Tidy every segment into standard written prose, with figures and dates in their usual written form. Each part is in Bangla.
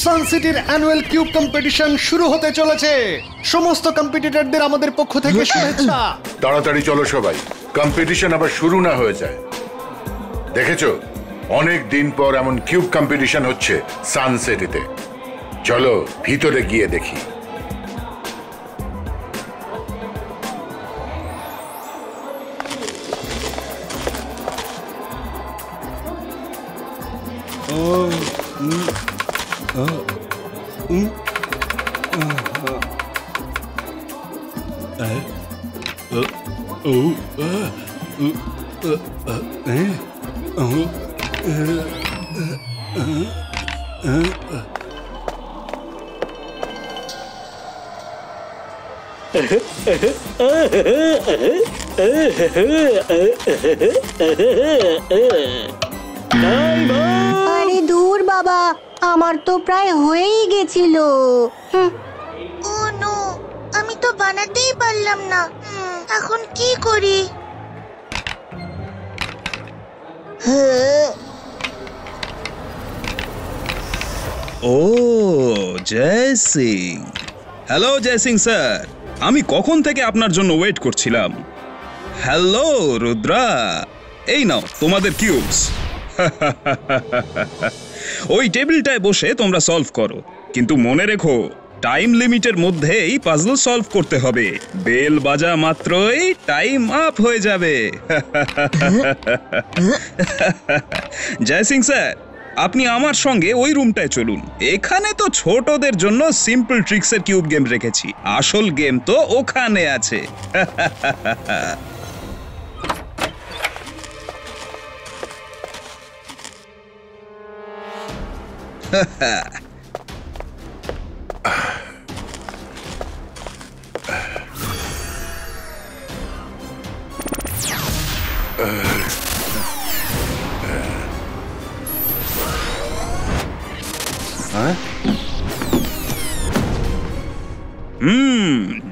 সান সিটির অ্যানুয়াল কিউব কম্পিটিশন শুরু হতে চলেছে। সমস্ত কম্পিটিটরদের আমাদের পক্ষ থেকে শুভেচ্ছা। তাড়াতাড়ি চলো সবাই, কম্পিটিশন আবার শুরু না হয়ে যায়। দেখেছো, অনেক দিন পর এমন কিউব কম্পিটিশন হচ্ছে সান সিটিতে। চলো ভিতরে গিয়ে দেখি। আরে দূর বাবা, আমার তো প্রায় হয়েই গেছিল। ও নো, আমি তো বানাতেই পারলাম না। এখন কি করি? ও জয় সিং। হ্যালো জয় সিং স্যার, আমি কখন থেকে আপনার জন্য ওয়েট করছিলাম। হ্যালো রুদ্রা, এই নাও তোমাদের কিউবস। ওই টেবিলটায় বসে তোমরা সলভ করো, কিন্তু মনে রেখো টাইম লিমিটের মধ্যেই পাজল সলভ করতে হবে। বেল বাজা মাত্রই টাইম আপ হয়ে যাবে। জয় সিং স্যার, আপনি আমার সঙ্গে ওই রুমটায় চলুন। এখানে তো ছোটদের জন্য সিম্পল ট্রিক্সের কিউব গেম রেখেছি, আসল গেম তো ওখানে আছে।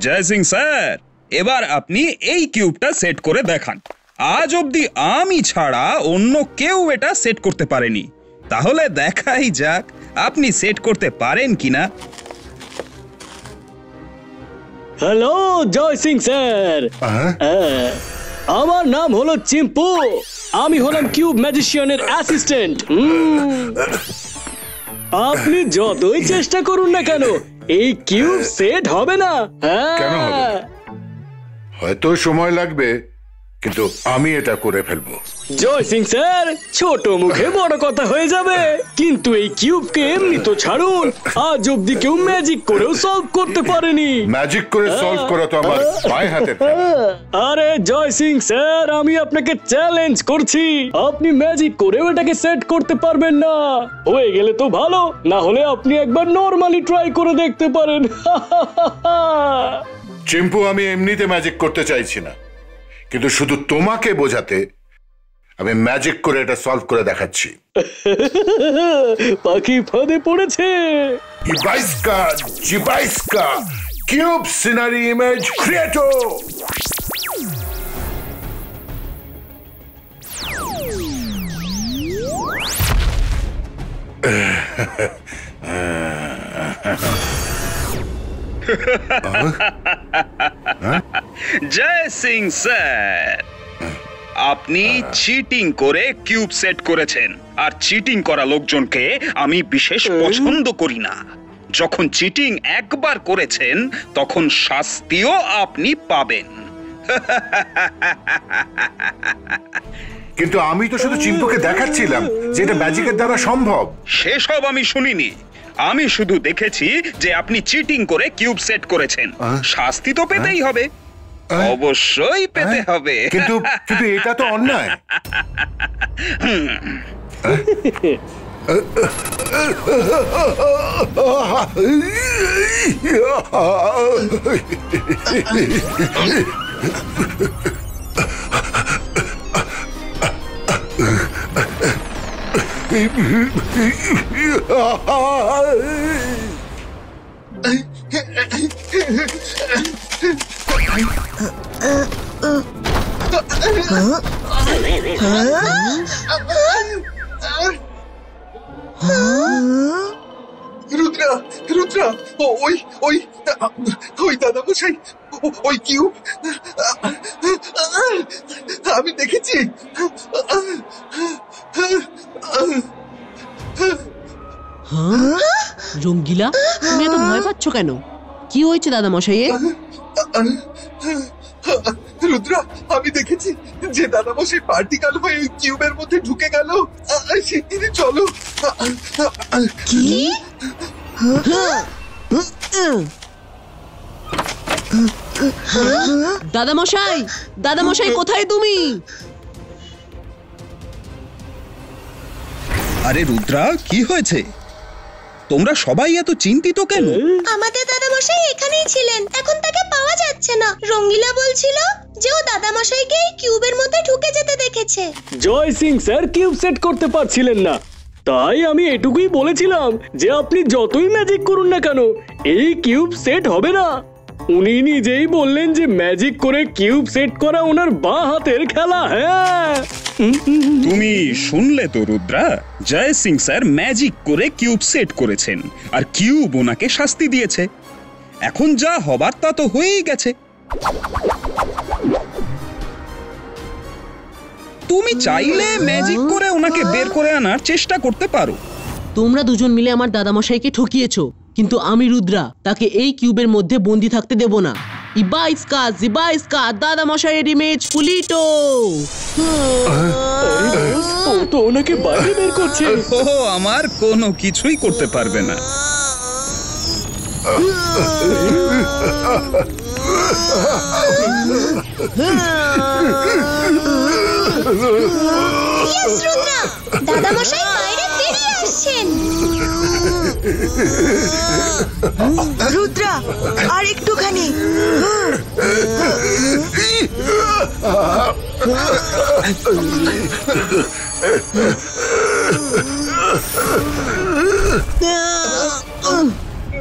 জয় সিং স্যার, এবার আপনি এই কিউবটা সেট করে দেখান। আজ অবধি আমি ছাড়া অন্য কেউ এটা সেট করতে পারেনি। তাহলে দেখাই যাক আপনি সেট করতে পারেন কিনা। হ্যালো জয় সিং স্যার, আমার নাম হলো চিম্পু। আমি হলাম কিউব ম্যাজিশিয়ানের অ্যাসিস্ট্যান্ট। আপনি যতই চেষ্টা করুন না কেন, এই কিউব সেট হবে না। কেন হবে? হয়তো সময় লাগবে, কিন্তু আমি এটা করে ফেলবো। জয় সিং স্যার, ছোট মুখে বড় কথা হয়ে যাবে। কিন্তু এই কিউবকে এমনি তো ছাড়ুন, আজ অব্দি কেউ ম্যাজিক করেও সলভ করতে পারেনি। ম্যাজিক করে সলভ করা তো আমার পায়ে হাতে। আরে জয় সিং স্যার, আমি আপনাকে চ্যালেঞ্জ করছি, আপনি ম্যাজিক করেও এটাকে সেট করতে পারবেন না। হয়ে গেলে তো ভালো, না হলে আপনি একবার নরমালি ট্রাই করে দেখতে পারেন। চিম্পু, আমি এমনিতে ম্যাজিক করতে চাইছি না, কিন্তু শুধু তোমাকে বোঝাতে আমি ম্যাজিক করে এটা সলভ করে দেখাচ্ছি। পাখি ফাঁদে পড়েছে। ইবাইস্কা জিবাইস্কা কিউব সিনারি ইমেজ ক্রিয়েটো। জয় সিং স্যার, আপনি চিটিং করে কিউব সেট করেছেন, আর চিটিং করা লোকজনকে আমি বিশেষ পছন্দ করি না। যখন চিটিং একবার করেছেন তখন শাস্তিও আপনি পাবেন। কিন্তু আমি তো শুধু চিম্পুকে দেখাচ্ছিলাম যে এটা ম্যাজিকের দ্বারা সম্ভব। সেসব আমি শুনিনি, আমি শুধু দেখেছি যে আপনি চিটিং করে কিউব সেট করেছেন। শাস্তি তো পেতেই হবে, অবশ্যই পেতে হবে। কিন্তু এটা তো অন্যায়। রুদ্রা, ওই ওই ওই দাদা মশাই, ওই কিউব আমি দেখেছি। রঙ্গিলা, তুমি এত ভয় পাচ্ছ কেন? কি হয়েছে দাদা মশাইয়ের? রুদ্রা, আমি দেখেছি যে দাদা মশাই পার্টিকেল হয়ে কিউবের মধ্যে ঢুকে গেল। চলো। কি? দাদা মশাই, দাদা মশাই কোথায় তুমি? আরে রুদ্রা, কি হয়েছে? তোমরা সবাই এত চিন্তিত কেন? আমাদের দাদামশাই এখানেই ছিলেন, এখন তাকে পাওয়া যাচ্ছে না। রঙ্গিলা বলছিল যে ও দাদামশাইকে এই কিউবের মধ্যে ঢুকে যেতে দেখেছে। জয় সিং স্যার কিউব সেট করতে পারছিলেন না, তাই আমি এটুকুই বলেছিলাম যে আপনি যতই ম্যাজিক করুন না কেন এই কিউব সেট হবে না। উনি নিজেই বললেন যে ম্যাজিক করে কিউব সেট করা ওনার বাঁ হাতের খেলা। হ্যাঁ, তুমি শুনলে তো রুদ্রা, জয় সিং স্যার ম্যাজিক করে কিউব সেট করেছেন আর কিউব ওনাকে শাস্তি দিয়েছে। এখন যা হবার তা তো হয়েই গেছে। তুমি চাইলে ম্যাজিক করে ওনাকে বের করে আনার চেষ্টা করতে পারো। তোমরা দুজন মিলে আমার দাদামশাইকে ঠকিয়েছো, কিন্তু আমি রুদ্রা তাকে এই কিউবের মধ্যে বন্দি থাকতে দেব না। ইবাইস্কা দাদামশাইয়ের ইমেজ পুলিটো। ও তো ওনাকে বাইরে বের করছে। ও আমার কোনো কিছুই করতে পারবে না। রুদ্রা, দাদামশাই বাইরে বেরিয়ে আসছেন। রুদ্রা, আর একটুখানি।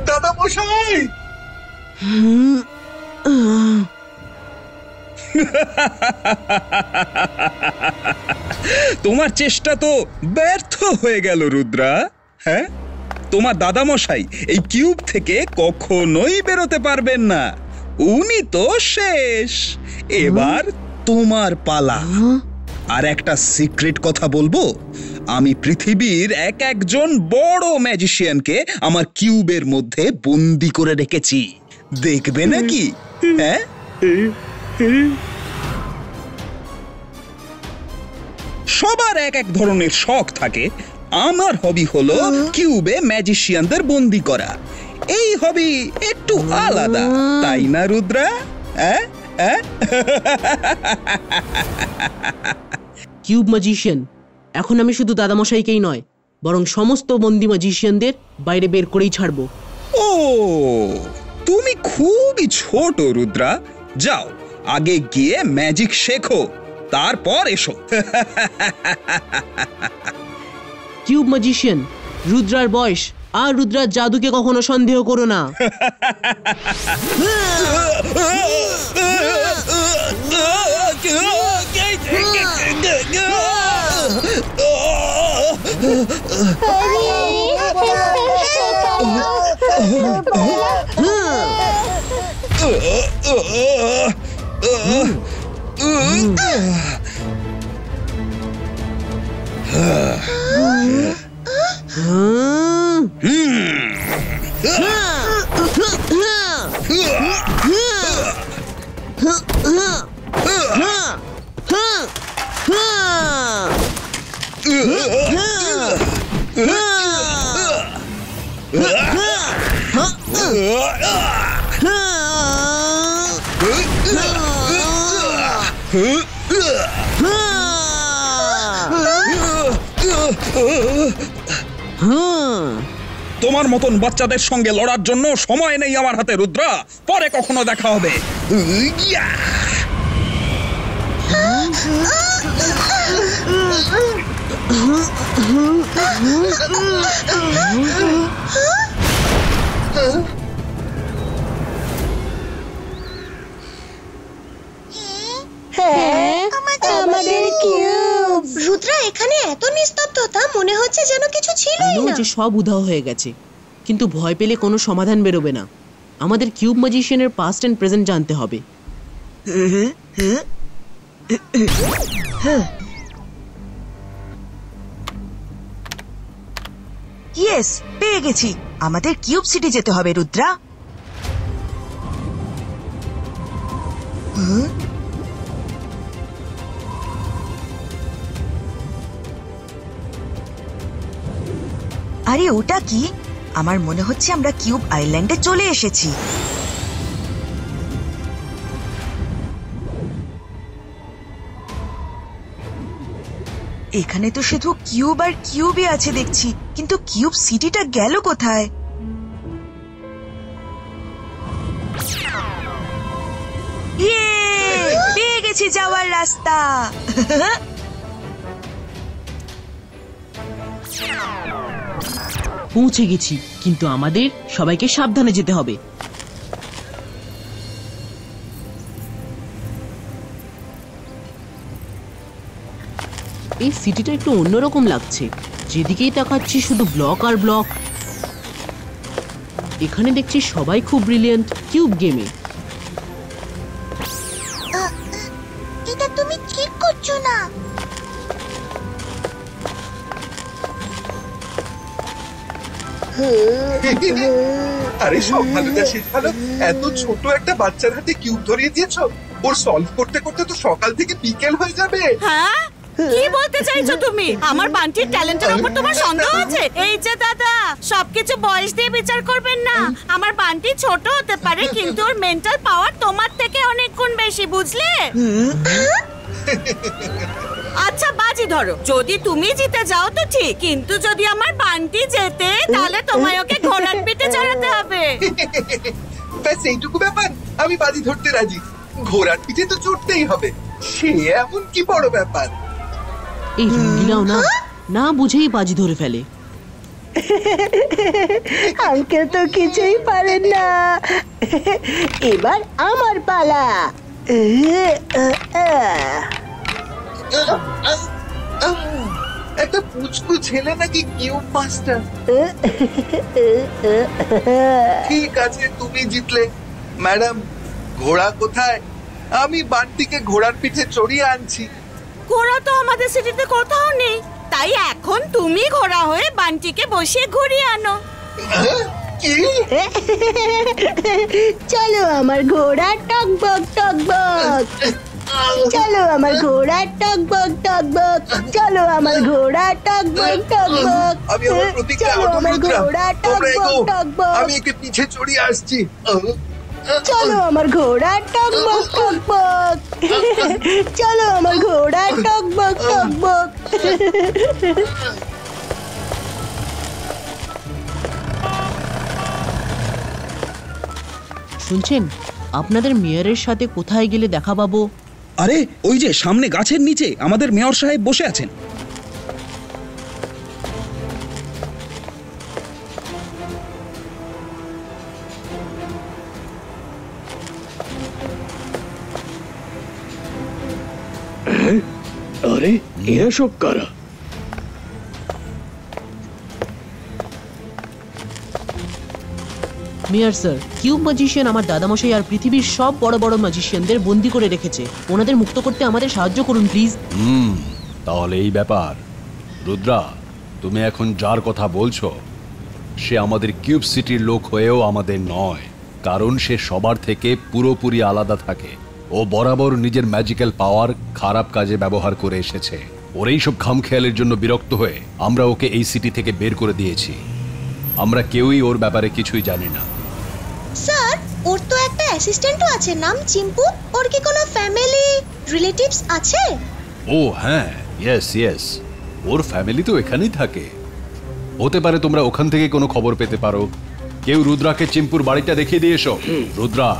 দাদা মশাই, তোমার চেষ্টা তো ব্যর্থ হয়ে গেল রুদ্রা। হ্যাঁ, তোমার দাদামশাই এই কিউব থেকে কখনোই বেরোতে পারবেন না। উনি তো শেষ। এবার তোমার পালা। আর একটা সিক্রেট কথা বলবো, আমি পৃথিবীর একজন বড় ম্যাজিশিয়ানকে আমার কিউবের মধ্যে বন্দি করে রেখেছি। দেখবে নাকি? হ্যাঁ, সবার এক ধরনের শখ থাকে। আমার হবি হলো কিউবে ম্যাজিশিয়ানদের বন্দি করা। এই হবি একটু আলাদা, তাই না রুদ্রা? কিউব ম্যাজিশিয়ান, এখন আমি শুধু দাদামশাইকেই নয় বরং সমস্ত বন্দি ম্যাজিশিয়ানদের বাইরে বের করেই ছাড়বো। ও, তুমি খুবই ছোট রুদ্রা। যাও, আগে গিয়ে ম্যাজিক শেখো, তারপর এসো। কিউব ম্যাজিশিয়ান, রুদ্রার বয়স আর রুদ্রার জাদুকে কখনো সন্দেহ করো না। তোমার মতন বাচ্চাদের সঙ্গে লড়ার জন্য সময় নেই আমার হাতে রুদ্রা। পরে কখনো দেখা হবে। আমাদের কিউব। রুদ্রা, এখানে এত নিস্তব্ধতা, মনে হচ্ছে যেন কিছু ছিলই না। যে সব উধাও হয়ে গেছে। কিন্তু ভয় পেলে কোনো সমাধান বেরোবে না। আমাদের কিউব ম্যাজিশিয়ানের পাস্ট এন্ড প্রেজেন্ট জানতে হবে। ইয়েস, পেয়ে গেছি। আমাদের কিউব সিটি যেতে হবে রুদ্রা। আরে ওটা কি? আমার মনে হচ্ছে আমরা কিউব আইল্যান্ডে চলে এসেছি। এখানে তো শুধু কিউব আর কিউবই আছে দেখছি, কিন্তু কিউব সিটিটা গেল কোথায়? ইয়ে, পেয়ে গেছি যাওয়ার রাস্তা। পৌঁছে গেছি, কিন্তু আমাদের সবাইকে সাবধানে যেতে হবে। এই সিটিটা একটু অন্যরকম লাগছে। যেদিকেই তাকাচ্ছি শুধু ব্লক আর ব্লক। এখানে দেখছি সবাই খুব ব্রিলিয়ান্ট কিউব গেমে। এটা তুমি ঠিক করছো না। আরে সব ভালো যা শেষ ভালো। এত ছোট একটা বাচ্চার হাতে কিউব ধরিয়ে দিয়েছো, ওর সলভ করতে করতে তো সকাল থেকে বিকেল হয়ে যাবে। হ্যাঁ, কি বলতে চাইছো তুমি? আমার বান্টির ট্যালেন্টের উপর তোমার সন্দেহ আছে? এই যে দাদা, সবকিছু বয়স দিয়ে বিচার করবেন না। আমার বান্টি ছোট হতে পারে, কিন্তু ওর মেন্টাল পাওয়ার তোমার থেকে অনেক গুণ বেশি, বুঝলে? আচ্ছা বাজি ধরো, যদি তুমি জিতে যাও তো ঠিক, কিন্তু যদি আমার বান্টি জেতে তাহলে তোমায় ওকে ঘোড়ার পিঠে চড়াতে হবে। ব্যাস এইটুকু ব্যাপার, আমি বাজি ধরতে রাজি। ঘোড়ার পিঠে তো চড়তেই হবে, সে এমন কি বড় ব্যাপার। এই রঙ্গিলাও না না বুঝেই বাজি ধরে ফেলে। আঙ্কেল তো কিছুই পারেন না। এবার আমার পালা। একটা পুচকু ছেলে নাকি কিউব মাস্টার। ঠিক আছে, তুমি জিতলে। ম্যাডাম, ঘোড়া কোথায়? আমি বান্টিকে ঘোড়ার পিঠে চড়িয়ে আনছি। ঘোড়া তো আমাদের সিটিতে কোথাও নেই, তাই এখন তুমি ঘোড়া হয়ে বান্টিকে বসিয়ে ঘুরিয়ে আনো। কি? চলো আমার ঘোড়া টকবক টকবক। চলো আমার ঘোড়া টকবক টকবক। চলো আমার ঘোড়া টকবক টকবক। আমি আমার প্রতিজ্ঞা অটল রুদ্রা। তোমরা এগো, আমি একে পিছে চড়িয়ে আসছি। চলো আমার ঘোড়া টকবক টকবক। চলো আমার ঘোড়া টকবক টকবক। শুনছেন, আপনাদের মেয়রের সাথে কোথায় গেলে দেখা পাবো? আরে ওই যে সামনে গাছের নিচে আমাদের মেয়র সাহেব বসে আছেন। আরে এরা সব কারা? মেয়র স্যার, কিউব ম্যাজিশিয়ান আমার দাদামশাই আর পৃথিবীর সব বড় বড় ম্যাজিশিয়ানদের বন্দি করে রেখেছে। ওনাদের মুক্ত করতে আমাদের সাহায্য করুন প্লিজ। তাহলে এই ব্যাপার। রুদ্রা, তুমি এখন যার কথা বলছো সে আমাদের কিউব সিটির লোক হয়েও আমাদের নয়, কারণ সে সবার থেকে পুরোপুরি আলাদা থাকে। ও বরাবর নিজের ম্যাজিক্যাল পাওয়ার খারাপ কাজে ব্যবহার করে এসেছে। ওর এইসব খামখেয়ালের জন্য বিরক্ত হয়ে আমরা ওকে এই সিটি থেকে বের করে দিয়েছি। আমরা কেউই ওর ব্যাপারে কিছুই জানি না। স্যার, ওর তো একটা অ্যাসিস্ট্যান্টও আছে, নাম চিম্পু। ওর কি কোনো ফ্যামিলি রিলেটিভস আছে? ও হ্যাঁ, ইয়েস, ওর ফ্যামিলি তো এখানেই থাকে। হতে পারে তোমরা ওখান থেকে কোনো খবর পেতে পারো। কেউ রুদ্রাকে চিম্পুর বাড়িটা দেখিয়ে দিয়ে এসো। রুদ্রা,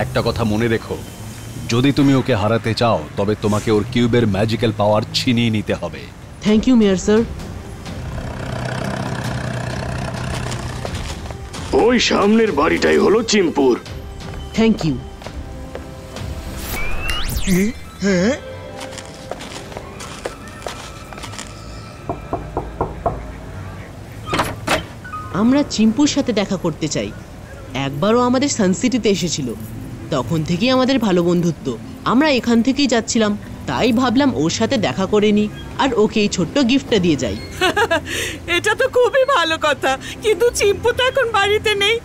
একটা কথা মনে রেখো, যদি তুমি ওকে হারাতে চাও তবে তোমাকে ওর কিউবের ম্যাজিক্যাল পাওয়ার ছিনিয়ে নিতে হবে। Thank you mayor sir. ওই সামনের বাড়িটাই হলো চিম্পুর। Thank you. আমরা চিম্পুর সাথে দেখা করতে চাই। একবারও আমাদের সানসিটিতে এসেছিল, তখন থেকেই আমাদের ভালো বন্ধুত্ব। আমরা এখান থেকেই যাচ্ছিলাম, তাই ভাবলাম ওর সাথে দেখা করে নি আর ওকে এই ছোট্ট গিফটটা দিয়ে যাই। এটা তো খুবই ভালো কথা, কিন্তু চিম্পু তো এখন বাড়িতে নেই।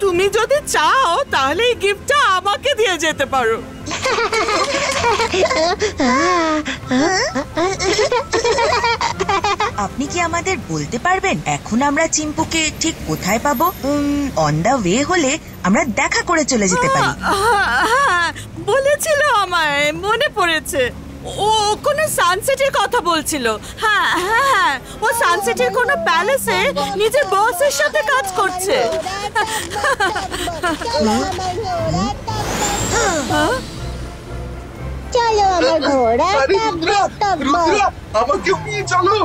তুমি যদি চাও তাহলে এই গিফটটা আমাকে দিয়ে যেতে পারো। আপনি কি আমাদের বলতে পারবেন এখন আমরা চিম্পুকে ঠিক কোথায় পাবো? অন দা ওয়ে হলে আমরা দেখা করে চলে যেতে পারি। বলেছিল আমায়, মনে পড়েছে। ও কোনো সানসেটের কথা বলছিল। হ্যাঁ হ্যাঁ হ্যাঁ, ও সানসেটের কোনো প্যালেসে নিজের বসের সাথে কাজ করছে। চলো আমার ঘোড়া টকবক টকবক, আমাকেও নিয়ে চলো।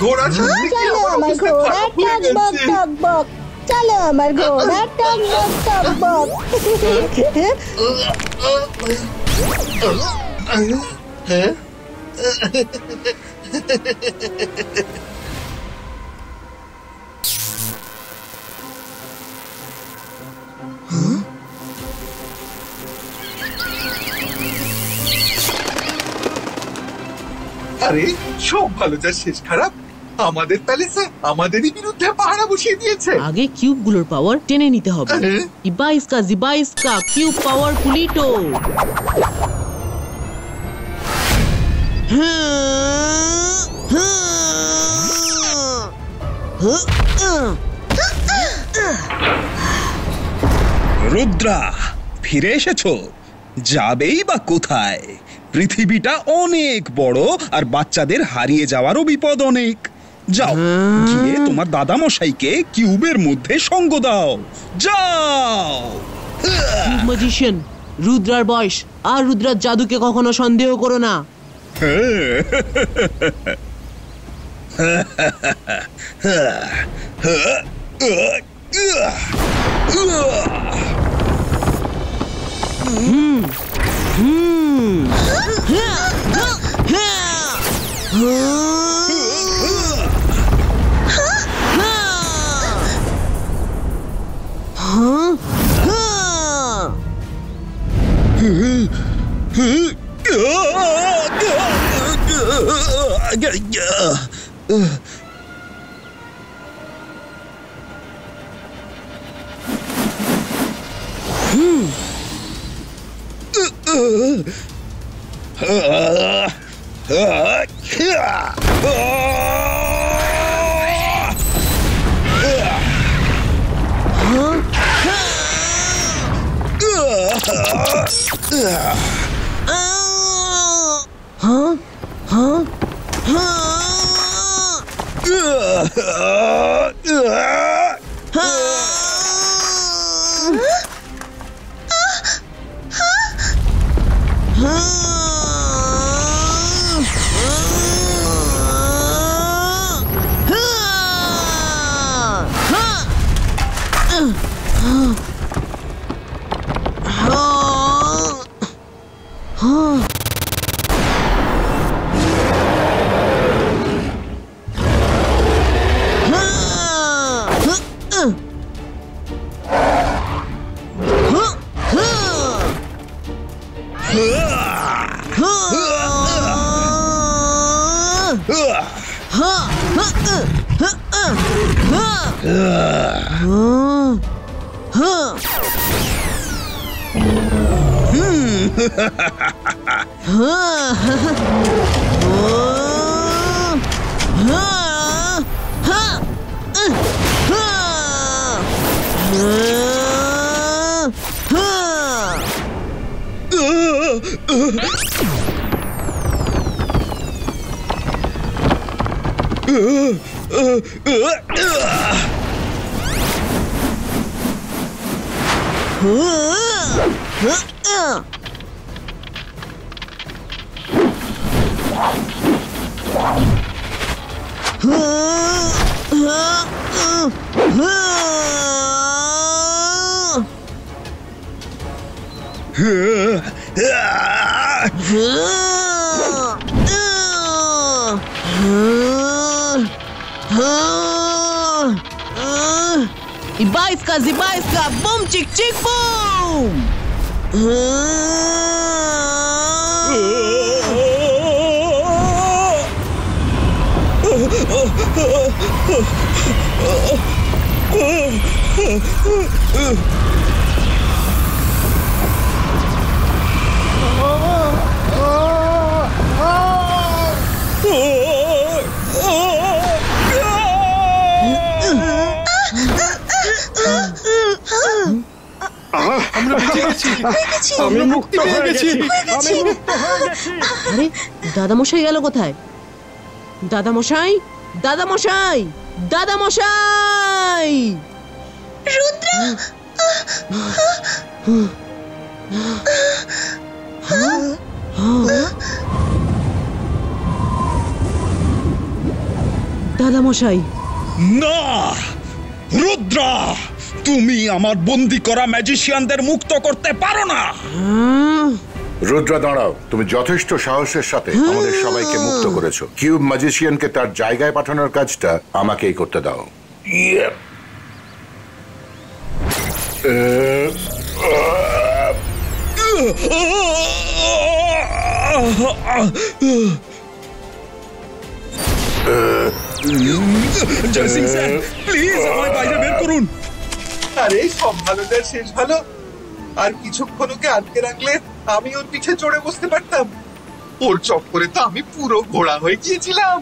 ঘোড়া চলো আমার ঘোড়া টকবক টকবক, চলো আমার ঘোড়া টকবক টকবক। আরে সব ভালো যা শেষ খারাপ, আমাদের প্যালেসে আমাদেরই বিরুদ্ধে পাহারা বসিয়ে দিয়েছে। আগে কিউবগুলোর পাওয়ার টেনে নিতে হবে। ইবাইস্কা জিবাইস্কা কিউব পাওয়ার পুলিটো। রুদ্রা, ফিরে এসেছো? যাবেই বা কোথায়? পৃথিবীটা অনেক বড় আর বাচ্চাদের হারিয়ে যাওয়ারও বিপদ অনেক। যাও, গিয়ে তোমার দাদামশাইকে কিউবের মধ্যে সঙ্গ দাও। যাও। ম্যাজিশিয়ান, রুদ্রার বয়স আর রুদ্রার জাদুকে কখনো সন্দেহ করো না। Zibaiska, boom, chick, chick, boom! আমরা বেঁচে গেছি আমরা মুক্তি পেয়ে গেছি আরে দাদামশাই গেল কোথায়? দাদামশাই, দাদামশাই, দাদামশাই! রুদ্র দাদামশাই! না রুদ্রা, তুমি আমার বন্দি করা ম্যাজিশিয়ানদের মুক্ত করতে পারো না। রুদ্রা দাঁড়াও, তুমি যথেষ্ট সাহসের সাথে আমাদের সবাইকে মুক্ত করেছো। কিউব ম্যাজিশিয়ানকে তার জায়গায় পাঠানোর কাজটা আমাকেই করতে দাও। জয় সিং স্যার, প্লিজ আমায় বাইরে বের করুন। আরে সব ভালো যার শেষ ভালো। আর কিছুক্ষণ ওকে আটকে রাখলে আমি ওর পিঠে চড়ে বসতে পারতাম। ওর চক্করে তো আমি পুরো ঘোড়া হয়ে গিয়েছিলাম।